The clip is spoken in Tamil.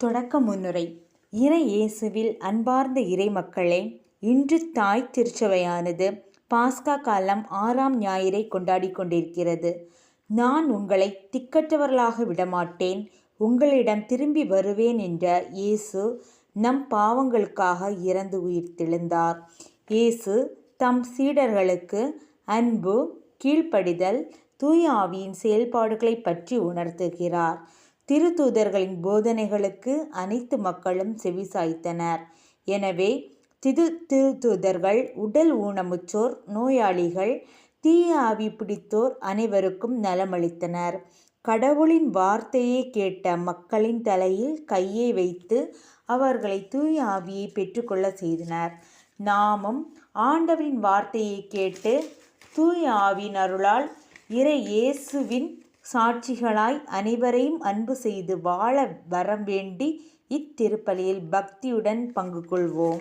தொடக்க முன்னுரை. இறை இயேசுவில் அன்பார்ந்த இறை மக்களே, இன்று தாய் திருச்சபையானது பாஸ்கா காலம் 6ஆம் ஞாயிறை கொண்டாடி கொண்டிருக்கிறது. நான் உங்களை திக்கற்றவர்களாக விடமாட்டேன், உங்களிடம் திரும்பி வருவேன் என்ற இயேசு நம் பாவங்களுக்காக இறந்து உயிர்த்தெழுந்தார். இயேசு தம் சீடர்களுக்கு அன்பு, கீழ்ப்படிதல், தூய ஆவியின் செயல்பாடுகளை பற்றி உணர்த்துகிறார். திருத்தூதர்களின் போதனைகளுக்கு அனைத்து மக்களும் செவிசாய்த்தனர். எனவே திருத்தூதர்கள் உடல் ஊனமுற்றோர், நோயாளிகள், தீய ஆவி பிடித்தோர் அனைவருக்கும் நலமளித்தனர். கடவுளின் வார்த்தையை கேட்ட மக்களின் தலையில் கையை வைத்து அவர்களை தூய ஆவியை பெற்றுக்கொள்ள செய்தனர். நாமும் ஆண்டவரின் வார்த்தையை கேட்டு தூய ஆவியின் அருளால் இறை இயேசுவின் சாட்சிகளாய் அனைவரையும் அன்பு செய்து வாழ வரம் வேண்டி இத்திருப்பலியில் பக்தியுடன் பங்கு கொள்வோம்.